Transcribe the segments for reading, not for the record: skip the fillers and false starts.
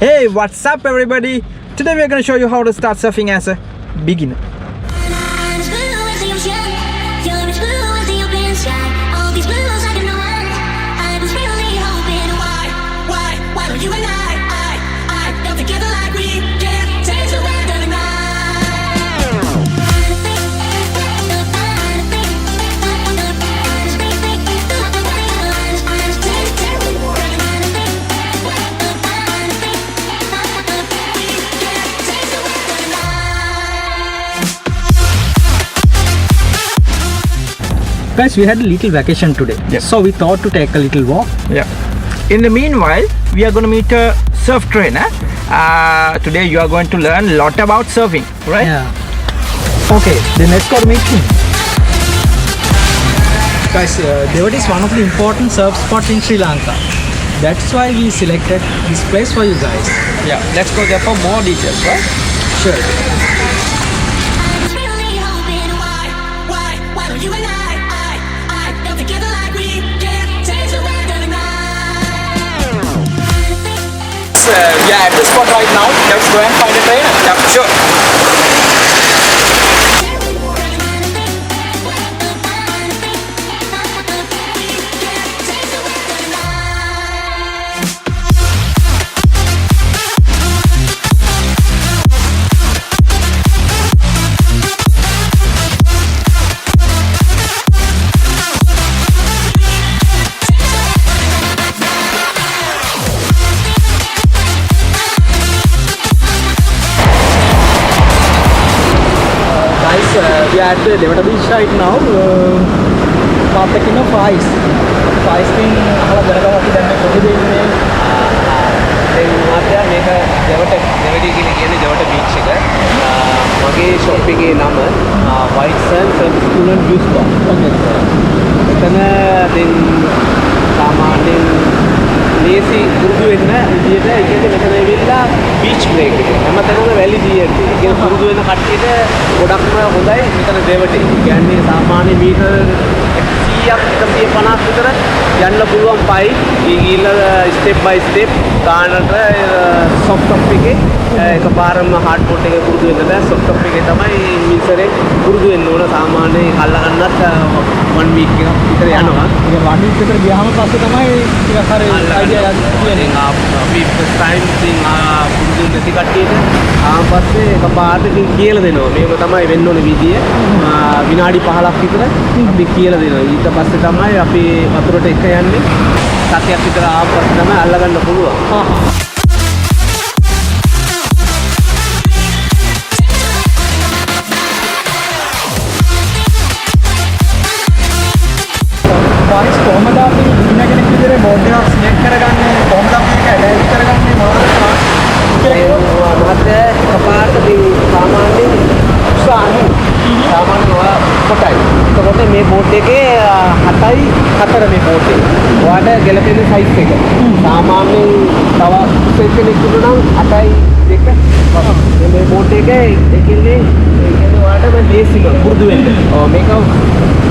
Hey, what's up everybody? Today we are going to show you how to start surfing as a beginner. Guys, we had a little vacation today, Yes. so we thought to take a little walk. Yeah. In the meanwhile, we are going to meet a surf trainer. Today you are going to learn a lot about surfing, right? Yeah. Okay, then let's go to meet him. Guys, Dewata is one of the important surf spots in Sri Lanka. That's why we selected this place for you guys. Yeah. Let's go there for more details, right? Sure. We are at the spot right now. Let's go and find a trainer. Yeah, sure. We are at the Dewata beach right now. Partaking of ice. Ice thing, අහලා දැනගමු අපි දැන් මේ කොහෙද ඉන්නේ. දැන් මාත්‍යා මේක දෙවටි කියන්නේ දෙවට beach එක. මගේ ෂොප් එකේ නම White Sand Surf School and View Spa. එතන දැන් සාමාන්‍යයෙන් ලේසි පුරුදු වෙන්න විදියට කියන්නේ මෙතන ඇවිල්ලා බීච් බ්‍රේක් එක. හැමතැනම වැලි දියට. ඒ කියන්නේ පුරුදු වෙන කට්ටියට ගොඩක්ම හොඳයි මෙතන දෙවටි. කියන්නේ සාමාන්‍ය මීටර් 100ක් 150ක් විතර යන්න පුළුවන් පයි. ඊගිල්ලා ස්ටෙප් බයි ස්ටෙප් ගානට සොෆ්ට් ටොප් එකේ එකපාරම හાર્ඩ් බෝඩ් එකේ පුරුදු වෙන්න බෑ. සොෆ්ට් ටොප් එකේ තමයි මිනිසරේ පුරුදු වෙන්න ඕන. සාමාන්‍යයෙන් අල්ලගන්නත් 1 week එකක් විතර යනවා. ඒක 1 week විතර ගියාම පස්සේ තමයි ටිකක් හරි අයිඩියා ගන්න අපි ෆස්ට් ටයිම් ඉතින් පුරුදු නැති කට්ටියට ආපස්සේ එකපාරට ඉතින් කියලා දෙනවා. මේක තමයි වෙන්න ඕන විදිය. විනාඩි 15ක් විතර අපි කියලා දෙනවා. ඊට පස්සේ තමයි අපි වතුරට එක යන්නේ. සතියක් විතර ආපස්සේ තමයි අල්ලගන්න පුළුවන්. වාරිස් කොහමද අපි ඉන්න කෙනෙක් විදිහට බෝඩ් එකක් සිලෙක්ට් කරගන්නේ කොහමද අපි ඒක ඇඩැප්ට් කරගන්නේ මොනවද මහත්තයා එකපාරට සාමාන්‍යයෙන් උත්සාහයෙන් සාමාන්‍යව කොටයි. එතකොට මේ බෝඩ් එකේ 7යි 4 මේ බෝඩ් එක. ඔයාලට ගැලපෙන සයිස් එක. සාමාන්‍යයෙන් තව සයිස් කෙනෙක් ඉන්නවා නම් 8යි 2. මේ බෝඩ් එකේ ඒකෙන්නේ ඔයාලට මම ලේසිම පුරුදු වෙන්න. මේක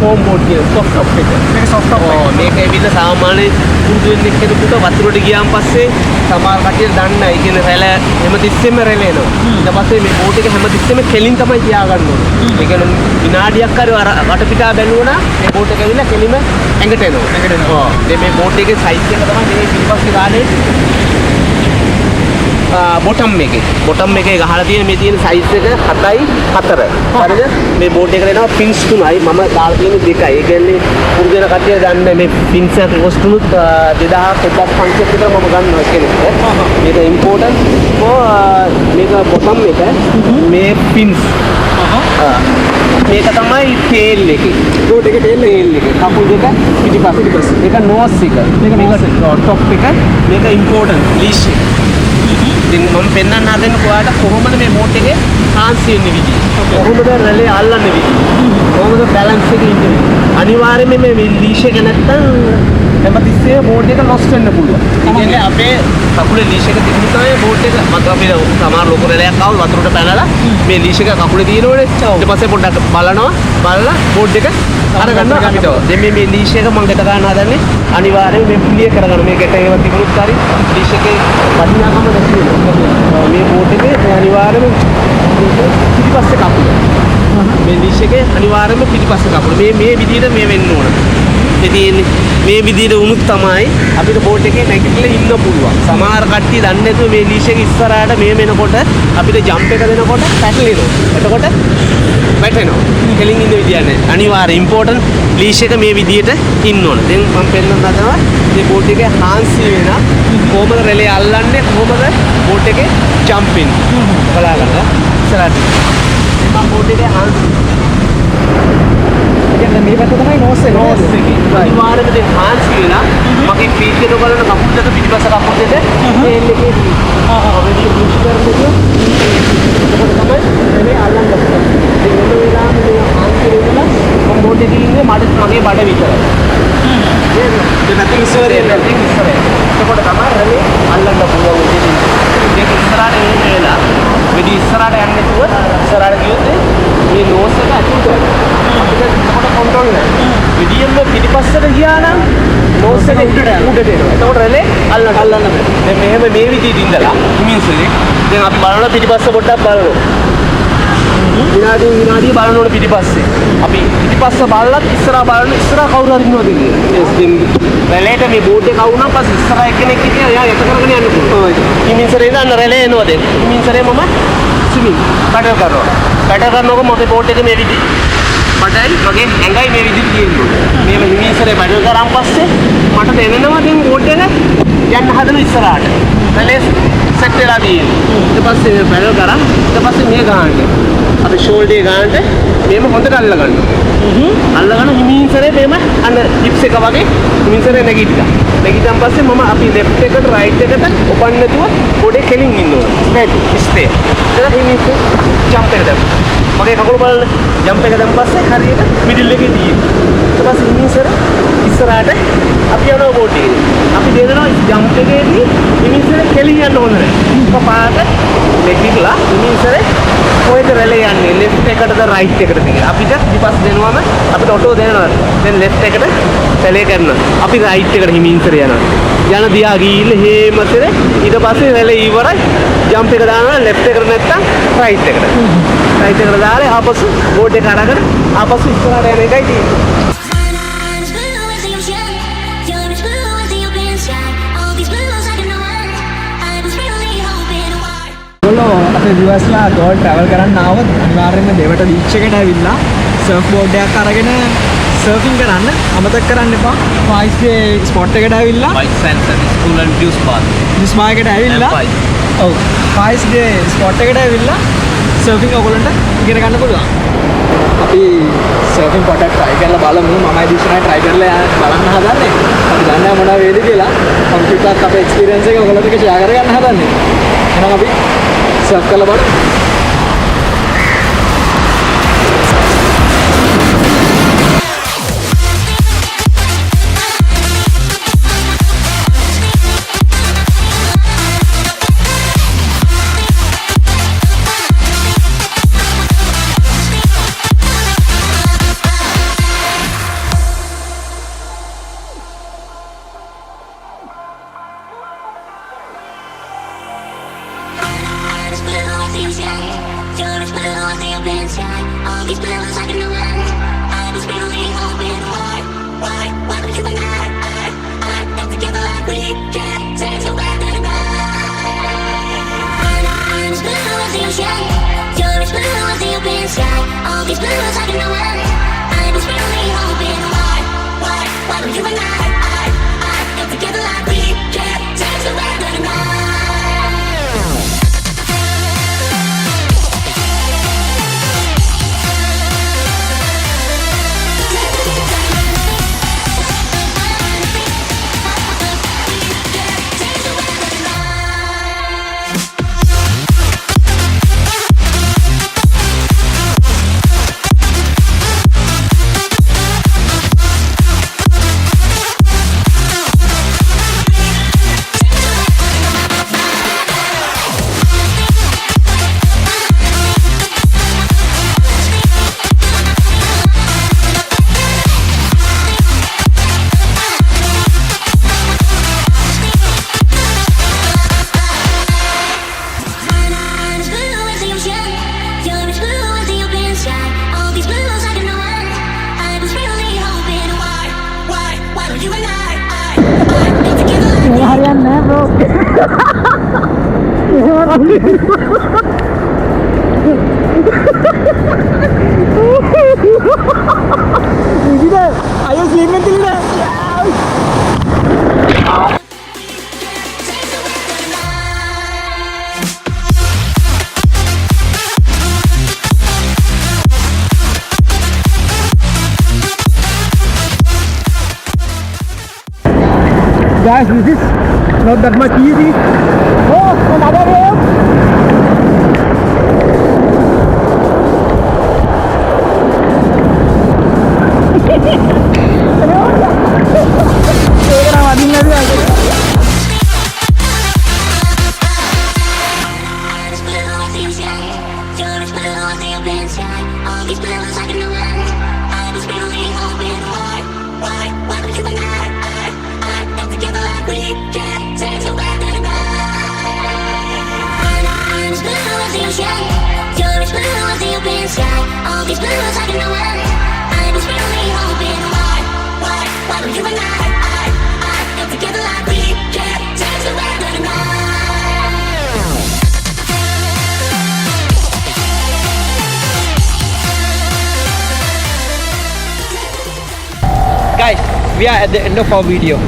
ෆෝම් බෝඩ් කියන සොෆ්ට් ටොප් එක. මේක සොෆ්ට් ටොප් එක. මේක ඇවිල්ලා සාමාන්‍යයෙන් පුරුදු වෙන්න කෙනෙකුට වතුරට ගියාන් පස්සේ සමහර කටියට දන්නේ නැහැ. ඒ කියන්නේ රැළ හැමතිස්සෙම රැළෙනවා. ඊට පස්සේ මේ බෝට් එක හැමතිස්සෙම කෙලින් තමයි තියාගන්න ඕනේ. ඒ කියන්නේ විනාඩියක් හරි අර වටපිටා බැලුවා නම් මේ බෝට් එක ඇවිල්ලා කෙලින්ම ඇඟට එනවා. ඇඟට එනවා. ඔව්. මේ බෝට් එකේ සයිස් එක තමයි මේ පිටිපස්සේ ගානේ බොටම් එකේ ගහලා තියෙන මේ තියෙන සයිස් එක 7යි 4. හරිද? මේ බෝඩ් එකට එනවා පින්ස් 3යි. මම දාලා තියෙන 2යි. ඒ කියන්නේ පුරුදු වෙන කට්ටිය දන්නේ මේ පින්ස් එක කොස්ට් උනුත් 2500 විතර මම ගන්නවා කෙනෙක්ට. මේක ඉම්පෝර්ටන්ට්. මේක බොටම් එක. මේ පින්ස්. මේක තමයි ටේල් එකේ. බෝඩ් එකේ ටේල් එක. කකුල් දෙක පිටිපස්ස. මේක නෝස් එක. මේක ටොප් එක. මේක ඉම්පෝර්ටන්ට් ලීෂ් එක. ඉතින් මම පෙන්වන්න හදන්නේ ඔයාලට කොහොමද මේ බෝට් එකේ ආන්සි වෙන්නේ විදිය. කොහොමද රැළේ අල්ලන්නේ විදිය. කොහොමද බැලන්ස් එකේ ඉන්නේ. අනිවාර්යයෙන්ම මේ ලීෂ් එක නැත්තම් හැමතිස්සෙම බෝට් එක ලොස් වෙන්න පුළුවන්. ඒ කියන්නේ අපේ කකුලේ ලීෂ් එක තිබුණ තමයි බෝට් එක මත අපි සමහර ලොකු රැළයක් ආවොත් වතුරට පැනලා මේ ලීෂ් එක කකුලේ තියෙනවනේ. ඊට පස්සේ පොඩ්ඩක් බලලා බෝට් එක අරගන්න අපිට. දැන් මේ ලීෂ් එක මම ගැට ගන්න හදන්නේ අනිවාර්යයෙන් මේ ක්ලියර් කරගන්න. මේකට ඒවා තිබුණොත් හරි ලීෂ් එකේ වටිනාකම නැති වෙනවා. මේ ලීෂ් එකේ අනිවාර්යයෙන්ම පිටිපස්ස කකුල මේ විදිහට මේ වෙන්න ඕන. ඒ තියෙන්නේ මේ විදිහට වුණොත් තමයි අපිට බෝට් එකේ නැගිටලා ඉන්න පුළුවන්. සමහර කට්ටිය දන්නේ නැතුව මේ ලීෂ් එක ඉස්සරහට මේ වෙනකොට අපිට ජම්ප් එක දෙනකොට පැටලෙනවා. එතකොට වැටෙනවා. කෙලින් ඉන්න විදියක් නැහැ. අනිවාර්ය ඉම්පෝටන්ට් ලීෂ් එක මේ විදිහට ඉන්න ඕන. දැන් මම පෙන්නන්න හදනවා මේ බෝට් එකේ හාන්සි වෙන කොහොමද රෙලේ අල්ලන්නේ කොහොමද බෝට් එකේ ජම්ප් වෙන්නේ. බලා ගන්න. ඉස්සරහට. මම බෝට් එකේ හාන්සි කියන්නේ මේ පැත්ත තමයි නෝස් එක. නෝස් එකේ අනිවාර්යයෙන්ම දැන් හාන්සි වෙලා මගේ ෆීට් එක බලන කකුල් දෙක පිටිපස්ස කකුල් දෙක තේල් එකේ ඔබේ පුෂ් කරන්නේ එතකොට තමයි මේ අල්ලන්න බෑ. ඒ වෙලාවෙම මේ හාන්සි වෙලා මම බෝට් එකේ ඉන්නේ මගේ බඩ විතරයි. ඒ නැතිව ඉස්සරේ එතකොට තමයි රෙලේ අල්ලන්න පුළුවන් වෙන්නේ. ඒක ඉස්සරහට එන්න වෙලා වෙඩි ඉස්සරහට යන්නේ නැතුව ඉස්සරහට ගියොත් මේ නෝස් එක අතුට අපිට එතකොට කන්ට්‍රෝල් නැහැ. විදියෙම පිටිපස්සට ගියා නම් නෝස් එක උඩට එනවා. එතකොට රෙලේ අල්ලන්න බෑ. දැන් මෙහෙම මේ විදිහට ඉඳලා හිමින්සලේ දැන් අපි බලනවා පිටිපස්ස පොඩ්ඩක් බලනවා. විනාඩිය බලන්න ඕනේ පිටිපස්සේ. අපි පිටිපස්ස බලලත් ඉස්සරහා බලන්න ඉස්සරහා කවුරු හරි ඉන්නවද කියලා. රෙලේට මේ බෝඩ් එක આવුණා පස්සේ ඉස්සරහා එක්කෙනෙක් හිටියා එයා යට කරගෙන යන්න පුළුවන්. හිමින්සලේ ඉඳන් රෙලේ එනවා දැන්. හිමින්සලේ මම ස්විමින් පැඩල් කරනවා. පැඩල් කරනකොට මගේ බෝඩ් එක මේ විදිහට මටයි මගේ ඇඟයි මේ විදිහට තියෙනවා. මේ හිමින්සලේ පැඩල් කරාන් පස්සේ මට දැනෙනවා දැන් බෝඩ් එක යන්න හදන ඉස්සරහට. රෙලේ සෙට් වෙලා තියෙනවා. ඊට පස්සේ මේ පැඩල් කරා ඊට පස්සේ මේ ගහන්න. අපි ෂෝල්ඩර් ගන්නට මේම හොඳට අල්ල ගන්නවා. අල්ලගෙන හිමින්සරේ මේම අන්න හිප්ස් එක වගේ හිමින්සරේ නැගිට්ටා. නැගිටන් පස්සේ මම අපි ලෙෆ්ට් එකට රයිට් එකට ඔපන්න නැතුව පොඩේ කෙලින් ඉන්න ඕන. ස්ටේ. ඊට හිමින්සරේ ජම්ප් එක දැම්මා. මගේ කකුල බලන්න ජම්ප් එක දැම්ම පස්සේ හරියට මිඩල් එකේ තියෙනවා. ඊට පස්සේ හිමින්සරේ ඉස්සරහට අපි යනවා බෝට් එකේ. අපි දෙනවා ජම්ප් එකේදී හිමින්සරේ කෙලින් යන්න හොඳ නැහැ. පාට නැගිටලා හිමින්සරේ කොහෙද රෙලේ යන්නේ ලෙෆ්ට් එකටද රයිට් එකටද කියලා අපිට ඊපස් දෙනවම අපිට ඔටෝ දෙනවා දැන් ලෙෆ්ට් එකට රෙලේ කරනවා අපි රයිට් එකට හිමින්සර යනවා යන දිහා ගිහිල්ලා හේමතේ ඊට පස්සේ රෙලේ ඉවරයි ජම්ප් එක දානවා ලෙෆ්ට් එකට නැත්තම් රයිට් එකට දාලා ආපසු බෝඩ් එක අරගෙන ආපසු ඉස්සරහට යන එකයි තියෙන්නේ ඔයගොල්ලෝ අපේ viewers-ලා ගෝල් travel කරන්න ආවොත් අනිවාර්යයෙන්ම දෙවට බීච් එකට ඇවිල්ලා surf board එකක් අරගෙන surfing කරන්න අමතක කරන්න එපා. ෆයිස්ගේ ස්පොට් එකට ඇවිල්ලා white sands and school and view spa ස්පා එකට ඇවිල්ලා ඔව් ෆයිස්ගේ ස්පොට් එකට ඇවිල්ලා surfing ඔයගොල්ලන්ට ඉගෙන ගන්න පුළුවන්. අපි surfing පොඩක් try කරලා බලමු. මමයි දිශායි try කරලා බලන්න හදන්නේ. අපි දන්නේ මොනවා වේද කියලා. මම ටිකක් අපේ experience එක ඔයගොල්ලොත් එක්ක share කරගන්න හදන්නේ. එහෙනම් අපි surf කරලා බලමු. Ayo sleeping till na. Guys, this is not that much easy. Oh, another wave. Guys, we are at the end of our video.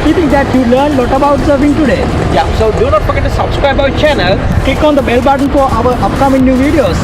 We think that you learned a lot about surfing today. Yeah, so do not forget to subscribe our channel. Click on the bell button for our upcoming new videos.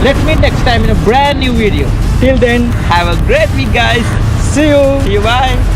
Let's meet next time in a brand new video. Till then, Have a great week, guys. see you. See you, bye.